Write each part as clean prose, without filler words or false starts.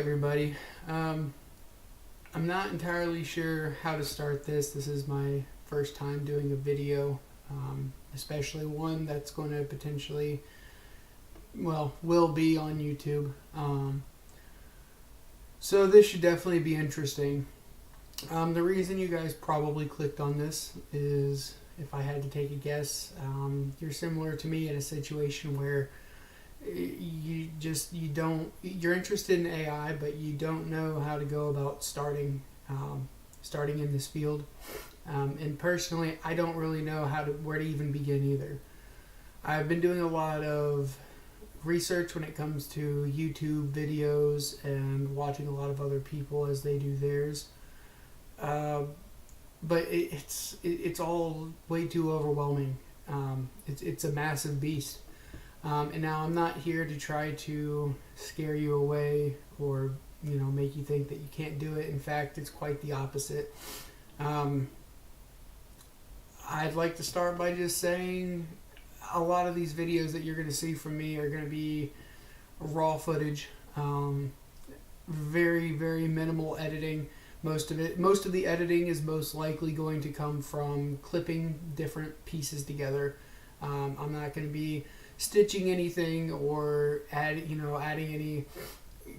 everybody. I'm not entirely sure how to start this. This is my first time doing a video, especially one that's going to potentially, will be on YouTube. So this should definitely be interesting. The reason you guys probably clicked on this is, if I had to take a guess, you're similar to me in a situation where you're interested in AI, but you don't know how to go about starting in this field. And personally, I don't really know where to even begin either. I've been doing a lot of research when it comes to YouTube videos and watching a lot of other people as they do theirs. But it's all way too overwhelming. It's a massive beast. And now I'm not here to try to scare you away or make you think that you can't do it. In fact, it's quite the opposite. I'd like to start by just saying a lot of these videos that you're going to see from me are going to be raw footage, very, very minimal editing. Most of the editing is most likely going to come from clipping different pieces together. I'm not going to be stitching anything or adding any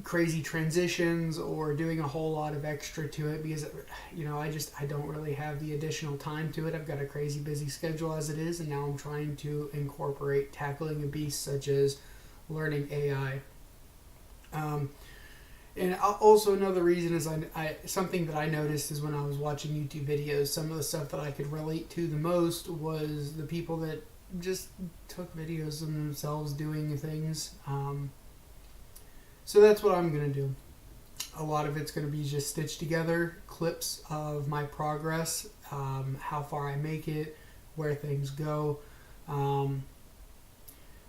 crazy transitions or doing a whole lot of extra to it, because I don't really have the additional time to it. I've got a crazy busy schedule as it is, and now I'm trying to incorporate tackling a beast such as learning AI. And also another reason is something that I noticed is when I was watching YouTube videos, some of the stuff that I could relate to the most was the people that just took videos of themselves doing things. So that's what I'm going to do. A lot of it's going to be just stitched together clips of my progress, how far I make it, where things go.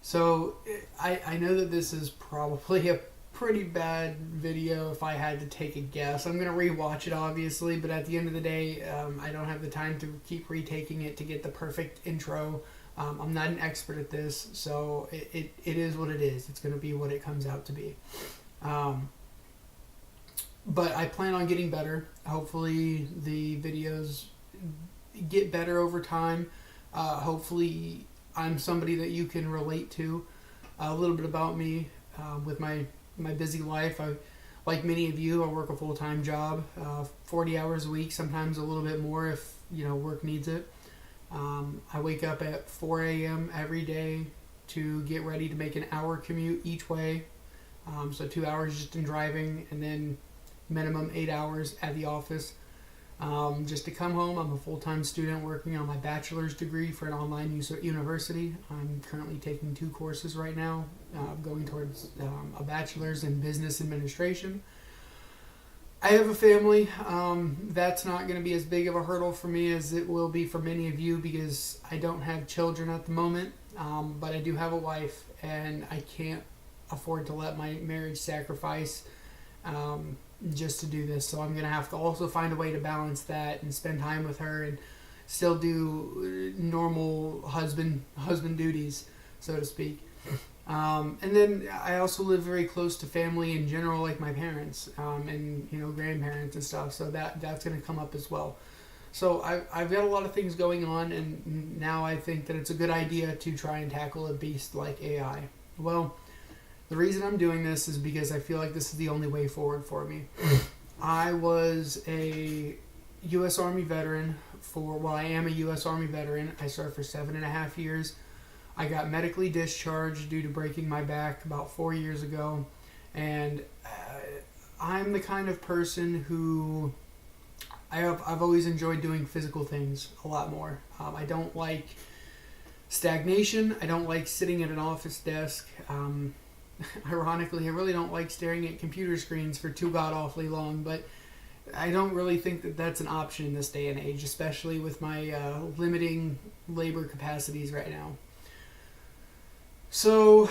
So I know that this is probably a pretty bad video if I had to take a guess. I'm going to rewatch it obviously, but at the end of the day, I don't have the time to keep retaking it to get the perfect intro. I'm not an expert at this, so it is what it is. It's going to be what it comes out to be. But I plan on getting better. Hopefully the videos get better over time. Hopefully I'm somebody that you can relate to. A little bit about me with my busy life. Like many of you, I work a full-time job, 40 hours a week, sometimes a little bit more if work needs it. I wake up at 4 a.m. every day to get ready to make an hour commute each way. So 2 hours just in driving, and then minimum 8 hours at the office. Just to come home, I'm a full-time student working on my bachelor's degree for an online university. I'm currently taking 2 courses right now, going towards a bachelor's in business administration. I have a family. That's not going to be as big of a hurdle for me as it will be for many of you, because I don't have children at the moment, but I do have a wife, and I can't afford to let my marriage sacrifice just to do this. So I'm going to have to also find a way to balance that and spend time with her and still do normal husband duties, so to speak. And then I also live very close to family in general, like my parents and grandparents and stuff. So that's going to come up as well. So I've got a lot of things going on, and now I think that it's a good idea to try and tackle a beast like AI. Well, the reason I'm doing this is because I feel like this is the only way forward for me. I was a U.S. Army veteran I am a U.S. Army veteran. I served for 7.5 years. I got medically discharged due to breaking my back about 4 years ago. And I'm the kind of person who I've always enjoyed doing physical things a lot more. I don't like stagnation. I don't like sitting at an office desk. Ironically, I really don't like staring at computer screens for too god-awfully long, but I don't really think that that's an option in this day and age, especially with my limiting labor capacities right now. So,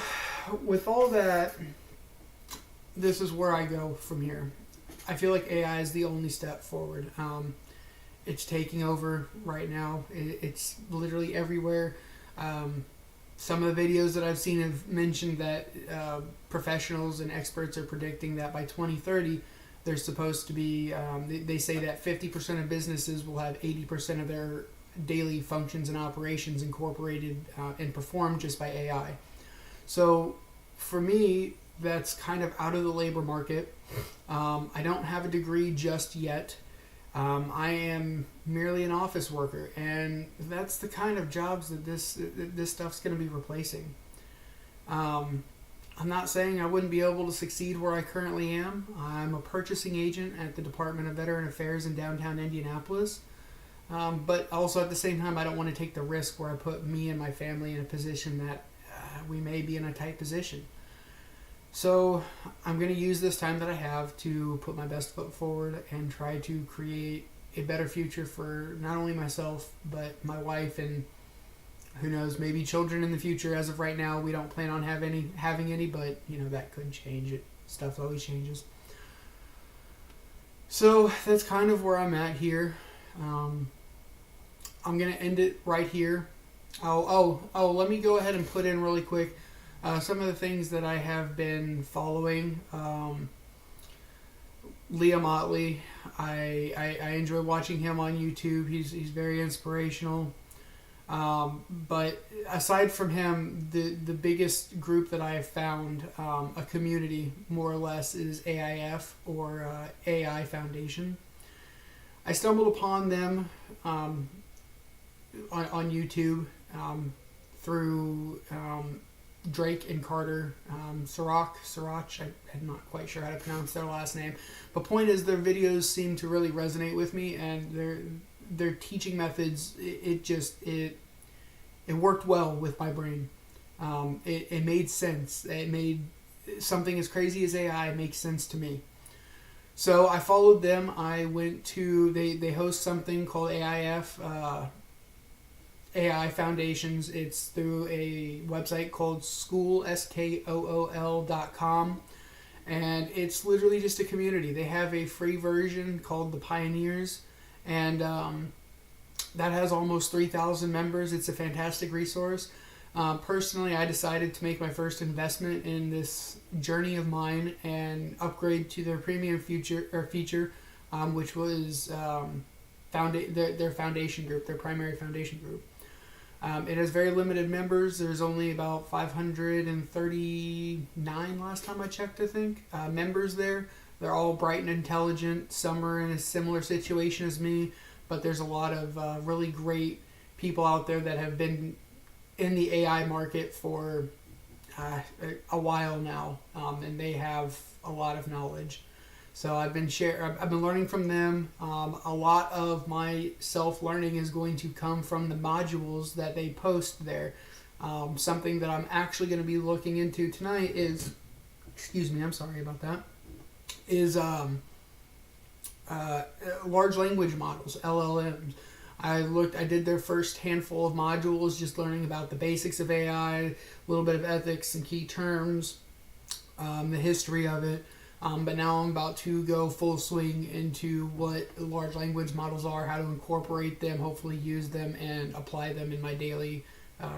with all that, this is where I go from here. I feel like AI is the only step forward. It's taking over right now. It's literally everywhere. Some of the videos that I've seen have mentioned that professionals and experts are predicting that by 2030, there's supposed to be, they say that 50% of businesses will have 80% of their daily functions and operations incorporated and performed just by AI. So for me, that's kind of out of the labor market. I don't have a degree just yet. I am merely an office worker, and that's the kind of jobs that this stuff's going to be replacing. I'm not saying I wouldn't be able to succeed where I currently am. I'm a purchasing agent at the Department of Veteran Affairs in downtown Indianapolis. But also at the same time, I don't want to take the risk where I put me and my family in a position that we may be in a tight position. So I'm going to use this time that I have to put my best foot forward and try to create a better future for not only myself, but my wife, and who knows, maybe children in the future. As of right now, we don't plan on having any, but that could change. Stuff always changes. So that's kind of where I'm at here. I'm going to end it right here. Let me go ahead and put in really quick some of the things that I have been following. Leah Motley, I enjoy watching him on YouTube. He's very inspirational. But aside from him, the biggest group that I have found, a community more or less, is AIF, or AI Foundation. I stumbled upon them on YouTube through Drake and Carter, Sirach. I'm not quite sure how to pronounce their last name. But point is, their videos seem to really resonate with me, and their teaching methods, it worked well with my brain. It made sense. It made something as crazy as AI make sense to me. So I followed them. I went to, they host something called AIF, AI Foundations. It's through a website called school.com, and it's literally just a community. They have a free version called the Pioneers, and that has almost 3,000 members. It's a fantastic resource. Personally, I decided to make my first investment in this journey of mine and upgrade to their premium feature, which was their foundation group, their primary foundation group. It has very limited members. There's only about 539 last time I checked, I think, members there. They're all bright and intelligent. Some are in a similar situation as me, but there's a lot of really great people out there that have been in the AI market for a while now, and they have a lot of knowledge. So I've been learning from them. A lot of my self-learning is going to come from the modules that they post there. Something that I'm actually going to be looking into tonight is, I'm sorry about that, is large language models, LLMs. I did their first handful of modules, just learning about the basics of AI, a little bit of ethics and key terms, the history of it. But now I'm about to go full swing into what large language models are, how to incorporate them, hopefully use them and apply them in my daily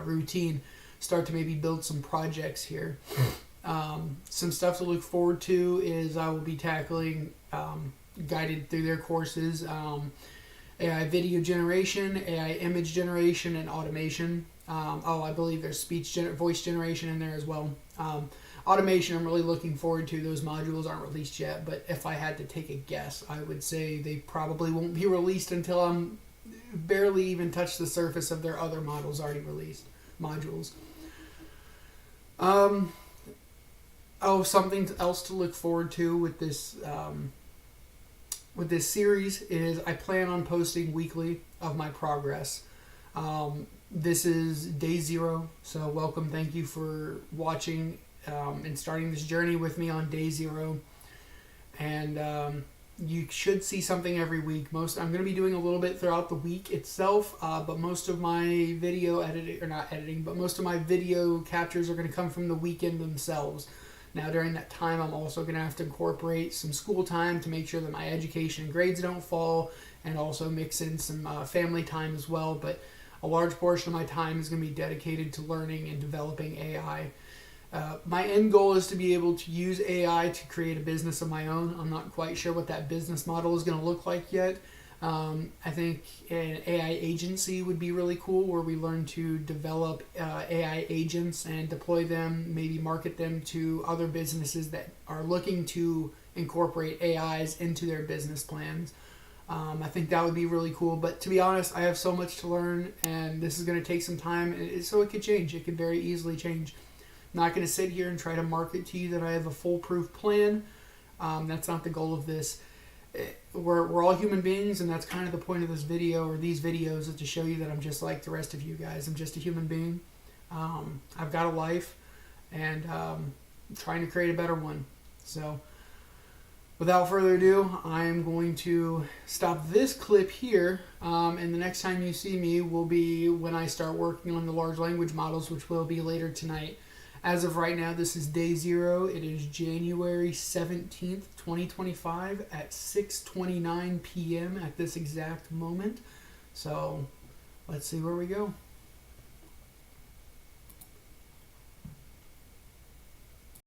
routine. Start to maybe build some projects here. Some stuff to look forward to is I will be tackling, guided through their courses, AI video generation, AI image generation, and automation. I believe there's voice generation in there as well. Automation, I'm really looking forward to. Those modules aren't released yet, but if I had to take a guess, I would say they probably won't be released until I'm barely even touched the surface of their other modules. Something else to look forward to with this series is I plan on posting weekly of my progress. This is day 0, so welcome. Thank you for watching and starting this journey with me on day 0. And you should see something every week. I'm going to be doing a little bit throughout the week itself, but most of my video most of my video captures are going to come from the weekend themselves. Now, during that time, I'm also going to have to incorporate some school time to make sure that my education and grades don't fall, and also mix in some family time as well. But a large portion of my time is going to be dedicated to learning and developing AI. My end goal is to be able to use AI to create a business of my own. I'm not quite sure what that business model is going to look like yet. I think an AI agency would be really cool, where we learn to develop AI agents and deploy them, maybe market them to other businesses that are looking to incorporate AIs into their business plans. I think that would be really cool. But to be honest, I have so much to learn, and this is going to take some time, so it could change. It could very easily change. I'm not going to sit here and try to market to you that I have a foolproof plan. That's not the goal of this. We're all human beings, and that's kind of the point of this video, or these videos, is to show you that I'm just like the rest of you guys. I'm just a human being. I've got a life, and I'm trying to create a better one. So without further ado, I'm going to stop this clip here, and the next time you see me will be when I start working on the large language models, which will be later tonight. As of right now, this is day 0. It is January 17th, 2025 at 6:29 p.m. at this exact moment. So let's see where we go.